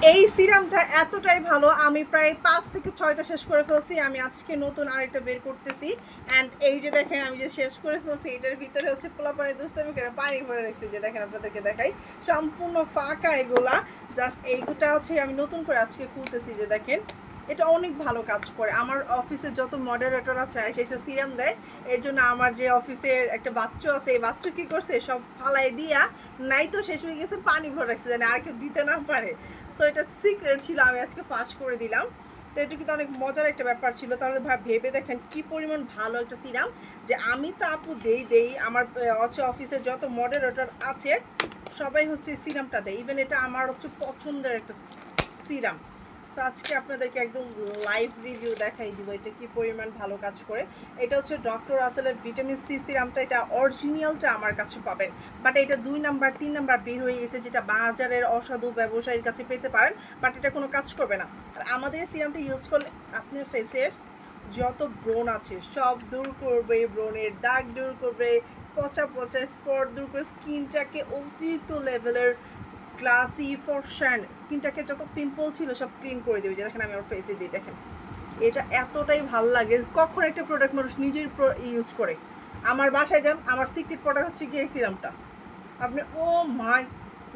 এই সিরামটা এতটাই ভালো, আমি প্রায় 5 থেকে 6টা শেষ করে ফেলছি। আমি আজকে নতুন আরেকটা বের করতেছি। অ্যান্ড এই যে দেখেন আমি যে শেষ করে ফেলছি, এটার ভিতরে হচ্ছে পোলাপানি দুষ্টামি করে পানি ভরে রাখছি। যে দেখেন আপনাদেরকে দেখাই, সম্পূর্ণ ফাঁকা এগুলা। জাস্ট এইগুলা হচ্ছে আমি নতুন করে আজকে খুলতেছি। যে দেখেন এটা অনেক ভালো কাজ করে। আমার অফিসে যত মডারেটর আছে সেই সিরাম দেয়। এর জন্য আমার যে অফিসের একটা বাচ্চা আছে, এই বাচ্চা কী করছে, সব ফালাই দিয়া নাই তো শেষ হয়ে গেছে, পানি ভরে রাখছে যেন আর কেউ দিতে না পারে। সো এটা সিক্রেট ছিল, আমি আজকে ফাঁস করে দিলাম। তো এটা কিন্তু অনেক মজার একটা ব্যাপার ছিল। তাহলে ভেবে দেখেন কি পরিমাণ ভালো একটা সিরাম, যে আমি তো আপু দেই আমার হচ্ছে অফিসের যত মডারেটর আছে সবাই হচ্ছে সিরামটা দেয়। ইভেন এটা আমার হচ্ছে পছন্দের একটা সিরাম। সো আজকে আপনাদেরকে একদম লাইভ রিভিউ দেখাই দিব এটা কি পরিমাণ ভালো কাজ করে। এটা হচ্ছে ডক্টর রাসেলের ভিটামিন সি সিরামটা। এটা অরিজিনালটা আমার কাছে পাবেন, বাট এটা 2 নাম্বার 3 নাম্বার বের হয়ে গেছে, যেটা বাজারের অসাধু ব্যবসায়ীর কাছে পেতে পারেন, বাট এটা কোনো কাজ করবে না। আর আমাদের সিরামটা ইউজ করলে আপনার ফেসের যত ব্রণ আছে সব দূর করবে, ব্রণের দাগ দূর করবে, পচা পচা স্পট দূর করে স্কিনটাকে অতিরিক্ত লেভেলের গ্লাসি ফরশান, স্কিনটাকে যত পিম্পল ছিল সব ক্লিন করে দেবে। যে দেখেন আমি আমার ফেসে দিই, দেখেন এটা এতটাই ভাল লাগে। কখন একটা প্রোডাক্ট মানুষ নিজের ইউজ করে। আমার বাসায় যান, আমার সিক্রেট প্রোডাক্ট হচ্ছে গিয়ে এই সিরামটা। আপনি ও মাই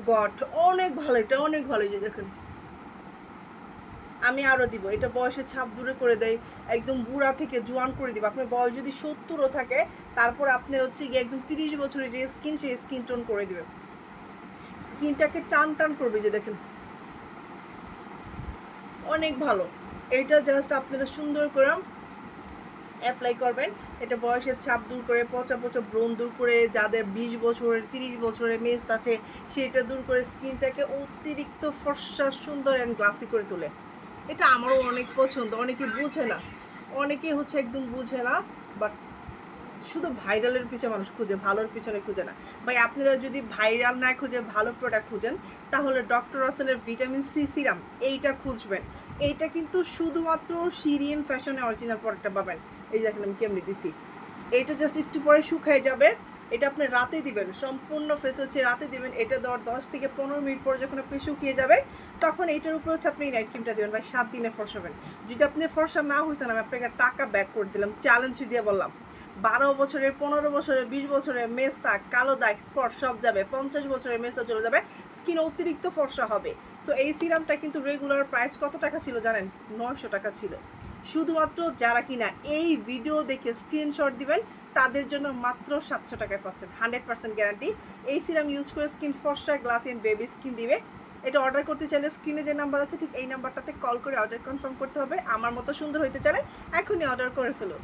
গড, অনেক ভালো, এটা অনেক ভালো। যে দেখেন আমি আরও দিব, এটা বয়সের ছাপ দূরে করে দেয়, একদম বুড়া থেকে জোয়ান করে দিব। আপনার বয়স যদি 70ও থাকে, তারপর আপনার হচ্ছে গিয়ে একদম 30 বছরের যে স্কিন, সেই স্কিন টোন করে দেবে, স্কিনটাকে টান টান করবে। যে দেখেন অনেক ভালো। এটা জাস্ট আপনারা সুন্দর করে অ্যাপ্লাই করবেন। এটা বয়সের ছাপ দূর করে, পচা পচা ব্রণ দূর করে, যাদের 20 বছরের 30 বছরের মেস আছে সেটা দূর করে স্কিনটাকে অতিরিক্ত ফর্সা সুন্দর অ্যান্ড গ্লাসি করে তোলে। এটা আমারও অনেক পছন্দ। অনেকে বুঝে না, অনেকে হচ্ছে একদম বুঝে না, বাট শুধু ভাইরালের পিছনে মানুষ খুঁজে, ভালোর পিছনে খুঁজে না। ভাই আপনারা যদি ভাইরাল না খুঁজে ভালো প্রোডাক্ট খুঁজেন, তাহলে ডক্টর রাসেলের ভিটামিন সি সিরাম এইটা খুঁজবেন। এইটা কিন্তু শুধুমাত্র শিরিন ফ্যাশনে অরিজিনাল প্রোডাক্টটা পাবেন। এই দেখেন আমি কেমনি দিছি, এইটা জাস্ট একটু পরে শুকায় যাবে। এটা আপনি রাতে দিবেন, সম্পূর্ণ ফেস হচ্ছে রাতে দিবেন। এটা দেওয়ার 10 থেকে 15 মিনিট পরে যখন আপনি শুকিয়ে যাবে, তখন এইটার উপর হচ্ছে আপনি নাইট ক্রিমটা দেবেন। ভাই 7 দিনে ফর্সাবেন। যদি আপনি ফর্সা না হয়েছেন, আমি আপনাকে টাকা ব্যাক করে দিলাম, চ্যালেঞ্জ দিয়ে বললাম। 12 বছরের, 15 বছরের, 20 বছরের মেস দাগ, কালো দাগ, স্পট সব যাবে। 50 বছরের মেসটা চলে যাবে, স্কিন অতিরিক্ত ফর্সা হবে। সো এই সিরামটা কিন্তু রেগুলার প্রাইস কত টাকা ছিল জানেন? 900 টাকা ছিল। শুধুমাত্র যারা কিনা এই ভিডিও দেখে স্ক্রিনশট দিবেন, তাদের জন্য মাত্র 700 টাকায় পাচ্ছেন 100% গ্যারান্টি। এই সিরাম ইউজ করে স্কিন ফর্সা, গ্লাসি অ্যান্ড বেবি স্কিন দিবে। এটা অর্ডার করতে চাইলে স্ক্রিনে যে নাম্বার আছে ঠিক এই নাম্বারটাতে কল করে অর্ডার কনফার্ম করতে হবে। আমার মতো সুন্দর হইতে চাইলে এখনই অর্ডার করে ফেলুন।